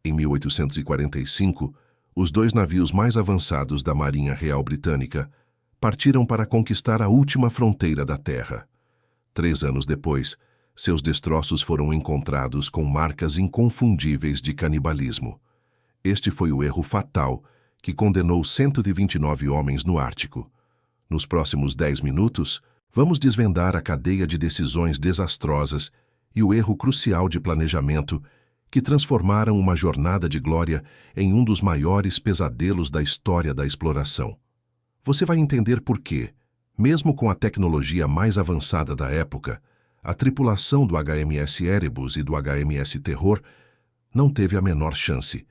Em 1845, os dois navios mais avançados da Marinha Real Britânica partiram para conquistar a última fronteira da Terra. 3 anos depois, seus destroços foram encontrados com marcas inconfundíveis de canibalismo. Este foi o erro fatal que condenou 129 homens no Ártico. Nos próximos 10 minutos, vamos desvendar a cadeia de decisões desastrosas e o erro crucial de planejamento que transformaram uma jornada de glória em um dos maiores pesadelos da história da exploração. Você vai entender por que, mesmo com a tecnologia mais avançada da época, a tripulação do HMS Erebus e do HMS Terror não teve a menor chance,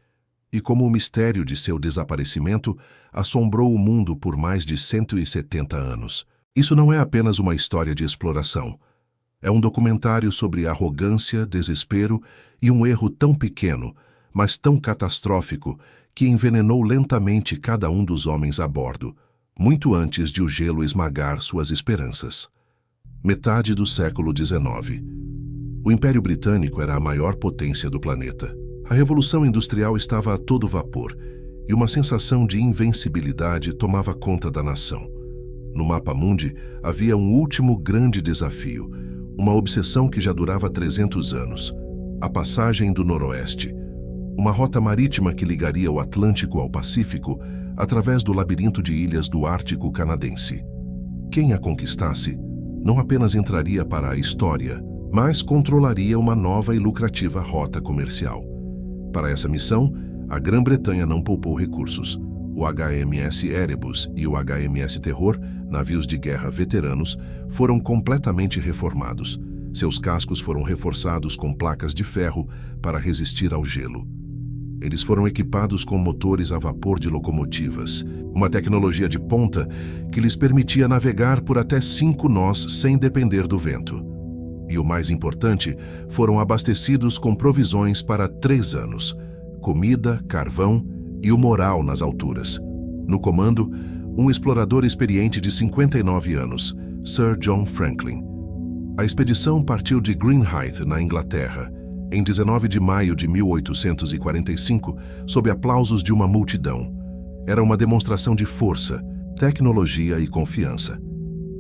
e como o mistério de seu desaparecimento assombrou o mundo por mais de 170 anos. Isso não é apenas uma história de exploração. É um documentário sobre arrogância, desespero e um erro tão pequeno, mas tão catastrófico, que envenenou lentamente cada um dos homens a bordo, muito antes de o gelo esmagar suas esperanças. Metade do século XIX. O Império Britânico era a maior potência do planeta. A Revolução Industrial estava a todo vapor, e uma sensação de invencibilidade tomava conta da nação. No mapa mundi havia um último grande desafio, uma obsessão que já durava 300 anos, a passagem do Noroeste, uma rota marítima que ligaria o Atlântico ao Pacífico através do labirinto de ilhas do Ártico canadense. Quem a conquistasse não apenas entraria para a história, mas controlaria uma nova e lucrativa rota comercial. Para essa missão, a Grã-Bretanha não poupou recursos. O HMS Erebus e o HMS Terror, navios de guerra veteranos, foram completamente reformados. Seus cascos foram reforçados com placas de ferro para resistir ao gelo. Eles foram equipados com motores a vapor de locomotivas, uma tecnologia de ponta que lhes permitia navegar por até 5 nós sem depender do vento. E o mais importante, foram abastecidos com provisões para 3 anos, comida, carvão e o moral nas alturas. No comando, um explorador experiente de 59 anos, Sir John Franklin. A expedição partiu de Greenhithe, na Inglaterra, em 19 de maio de 1845, sob aplausos de uma multidão. Era uma demonstração de força, tecnologia e confiança.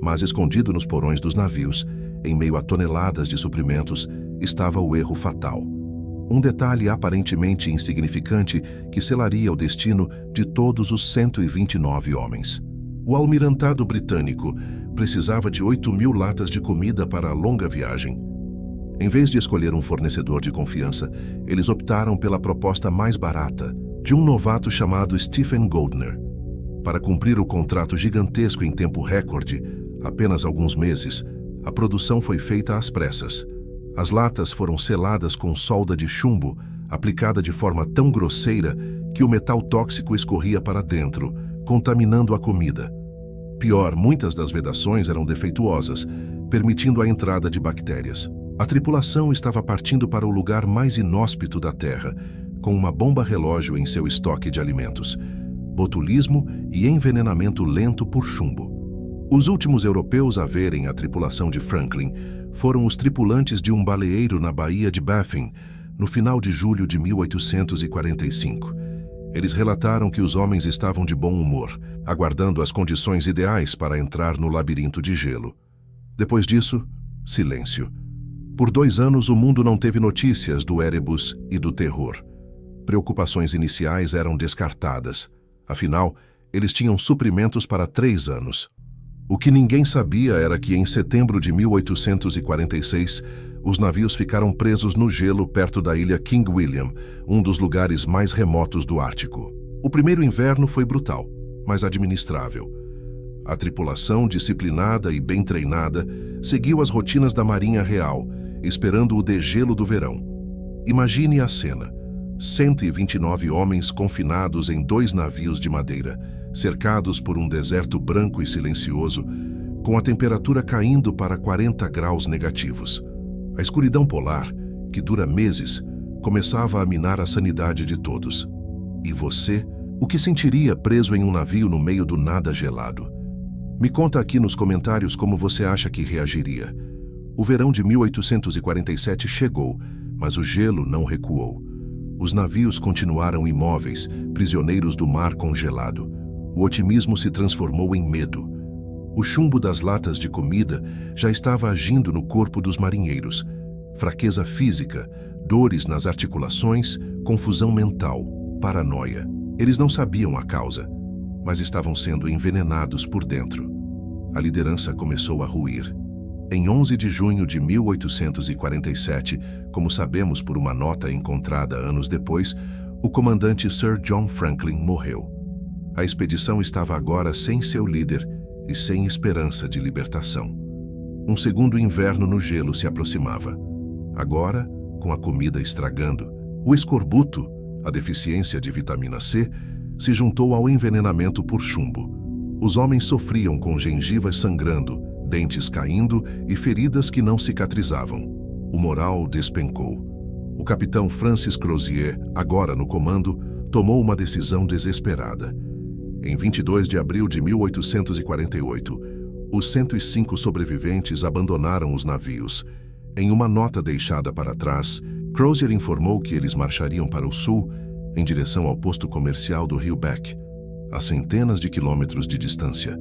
Mas escondido nos porões dos navios, em meio a toneladas de suprimentos, estava o erro fatal. Um detalhe aparentemente insignificante que selaria o destino de todos os 129 homens. O almirantado britânico precisava de 8.000 latas de comida para a longa viagem. Em vez de escolher um fornecedor de confiança, eles optaram pela proposta mais barata, de um novato chamado Stephen Goldner. Para cumprir o contrato gigantesco em tempo recorde, apenas alguns meses, a produção foi feita às pressas. As latas foram seladas com solda de chumbo, aplicada de forma tão grosseira que o metal tóxico escorria para dentro, contaminando a comida. Pior, muitas das vedações eram defeituosas, permitindo a entrada de bactérias. A tripulação estava partindo para o lugar mais inóspito da Terra, com uma bomba-relógio em seu estoque de alimentos, botulismo e envenenamento lento por chumbo. Os últimos europeus a verem a tripulação de Franklin foram os tripulantes de um baleeiro na Baía de Baffin, no final de julho de 1845. Eles relataram que os homens estavam de bom humor, aguardando as condições ideais para entrar no labirinto de gelo. Depois disso, silêncio. Por 2 anos, o mundo não teve notícias do Erebus e do Terror. Preocupações iniciais eram descartadas. Afinal, eles tinham suprimentos para 3 anos. O que ninguém sabia era que, em setembro de 1846, os navios ficaram presos no gelo perto da ilha King William, um dos lugares mais remotos do Ártico. O primeiro inverno foi brutal, mas administrável. A tripulação, disciplinada e bem treinada, seguiu as rotinas da Marinha Real, esperando o degelo do verão. Imagine a cena: 129 homens confinados em 2 navios de madeira, cercados por um deserto branco e silencioso, com a temperatura caindo para 40 graus negativos. A escuridão polar, que dura meses, começava a minar a sanidade de todos. E você, o que sentiria preso em um navio no meio do nada gelado? Me conta aqui nos comentários como você acha que reagiria. O verão de 1847 chegou, mas o gelo não recuou. Os navios continuaram imóveis, prisioneiros do mar congelado. O otimismo se transformou em medo. O chumbo das latas de comida já estava agindo no corpo dos marinheiros. Fraqueza física, dores nas articulações, confusão mental, paranoia. Eles não sabiam a causa, mas estavam sendo envenenados por dentro. A liderança começou a ruir. Em 11 de junho de 1847, como sabemos por uma nota encontrada anos depois, o comandante Sir John Franklin morreu. A expedição estava agora sem seu líder e sem esperança de libertação. Um segundo inverno no gelo se aproximava. Agora, com a comida estragando, o escorbuto, a deficiência de vitamina C, se juntou ao envenenamento por chumbo. Os homens sofriam com gengivas sangrando, dentes caindo e feridas que não cicatrizavam. O moral despencou. O capitão Francis Crozier, agora no comando, tomou uma decisão desesperada. Em 22 de abril de 1848, os 105 sobreviventes abandonaram os navios. Em uma nota deixada para trás, Crozier informou que eles marchariam para o sul, em direção ao posto comercial do rio Beck, a centenas de quilômetros de distância.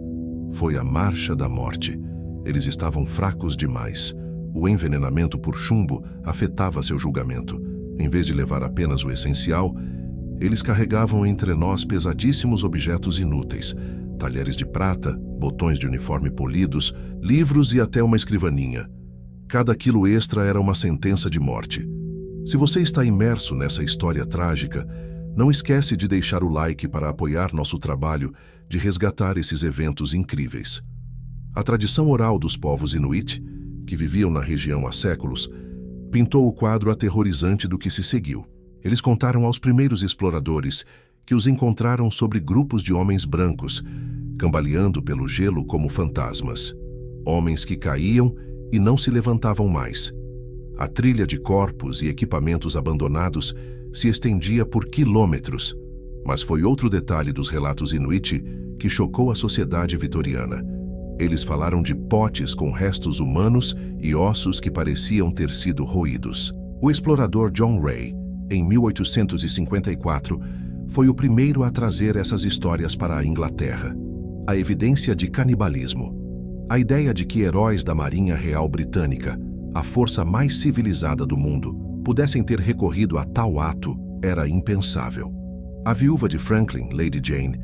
Foi a marcha da morte. Eles estavam fracos demais. O envenenamento por chumbo afetava seu julgamento. Em vez de levar apenas o essencial, eles carregavam entre nós pesadíssimos objetos inúteis, talheres de prata, botões de uniforme polidos, livros e até uma escrivaninha. Cada quilo extra era uma sentença de morte. Se você está imerso nessa história trágica, não esquece de deixar o like para apoiar nosso trabalho de resgatar esses eventos incríveis. A tradição oral dos povos Inuit, que viviam na região há séculos, pintou o quadro aterrorizante do que se seguiu. Eles contaram aos primeiros exploradores que os encontraram sobre grupos de homens brancos, cambaleando pelo gelo como fantasmas. Homens que caíam e não se levantavam mais. A trilha de corpos e equipamentos abandonados se estendia por quilômetros. Mas foi outro detalhe dos relatos Inuit que chocou a sociedade vitoriana. Eles falaram de potes com restos humanos e ossos que pareciam ter sido roídos. O explorador John Rae, em 1854, foi o primeiro a trazer essas histórias para a Inglaterra. A evidência de canibalismo. A ideia de que heróis da Marinha Real Britânica, a força mais civilizada do mundo, pudessem ter recorrido a tal ato era impensável. A viúva de Franklin, Lady Jane,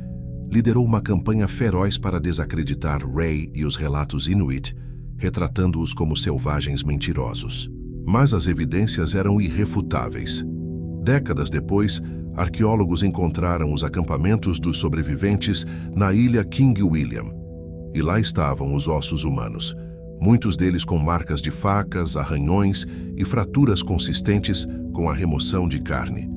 liderou uma campanha feroz para desacreditar Rae e os relatos Inuit, retratando-os como selvagens mentirosos. Mas as evidências eram irrefutáveis. Décadas depois, arqueólogos encontraram os acampamentos dos sobreviventes na ilha King William. E lá estavam os ossos humanos, muitos deles com marcas de facas, arranhões e fraturas consistentes com a remoção de carne.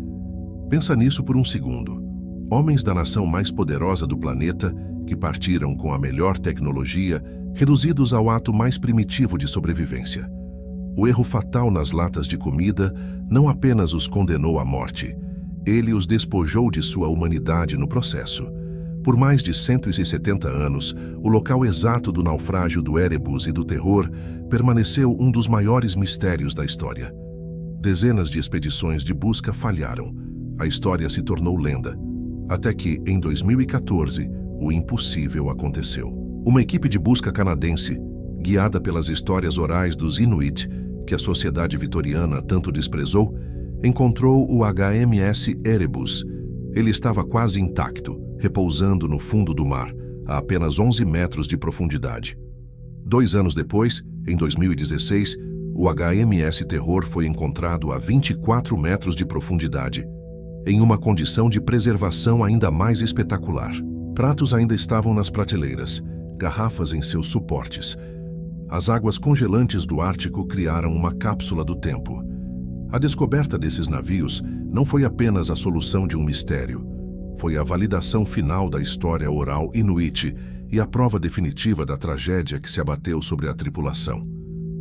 Pensa nisso por um segundo. Homens da nação mais poderosa do planeta, que partiram com a melhor tecnologia, reduzidos ao ato mais primitivo de sobrevivência. O erro fatal nas latas de comida não apenas os condenou à morte, ele os despojou de sua humanidade no processo. Por mais de 170 anos, o local exato do naufrágio do Erebus e do Terror permaneceu um dos maiores mistérios da história. Dezenas de expedições de busca falharam. A história se tornou lenda. Até que, em 2014, o impossível aconteceu. Uma equipe de busca canadense, guiada pelas histórias orais dos Inuit, que a sociedade vitoriana tanto desprezou, encontrou o HMS Erebus. Ele estava quase intacto, repousando no fundo do mar, a apenas 11 metros de profundidade. 2 anos depois, em 2016, o HMS Terror foi encontrado a 24 metros de profundidade, em uma condição de preservação ainda mais espetacular. Pratos ainda estavam nas prateleiras, garrafas em seus suportes. As águas congelantes do Ártico criaram uma cápsula do tempo. A descoberta desses navios não foi apenas a solução de um mistério. Foi a validação final da história oral Inuit e a prova definitiva da tragédia que se abateu sobre a tripulação.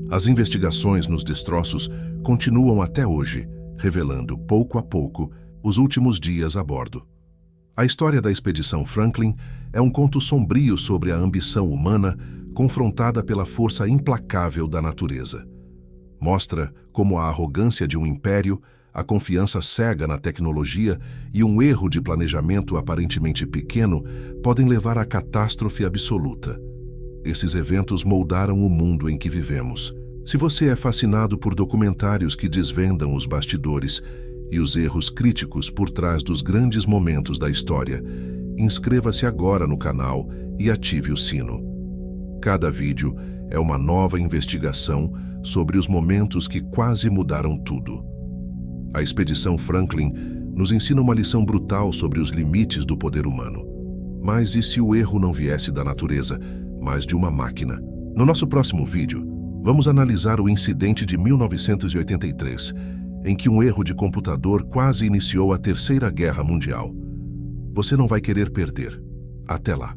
As investigações nos destroços continuam até hoje, revelando, pouco a pouco, os últimos dias a bordo. A história da expedição Franklin é um conto sombrio sobre a ambição humana confrontada pela força implacável da natureza. Mostra como a arrogância de um império, A confiança cega na tecnologia e um erro de planejamento aparentemente pequeno podem levar à catástrofe absoluta. Esses eventos moldaram o mundo em que vivemos. Se você é fascinado por documentários que desvendam os bastidores e os erros críticos por trás dos grandes momentos da história, inscreva-se agora no canal e ative o sino. Cada vídeo é uma nova investigação sobre os momentos que quase mudaram tudo. A Expedição Franklin nos ensina uma lição brutal sobre os limites do poder humano. Mas e se o erro não viesse da natureza, mas de uma máquina? No nosso próximo vídeo, vamos analisar o incidente de 1983, em que um erro de computador quase iniciou a Terceira Guerra Mundial. Você não vai querer perder. Até lá!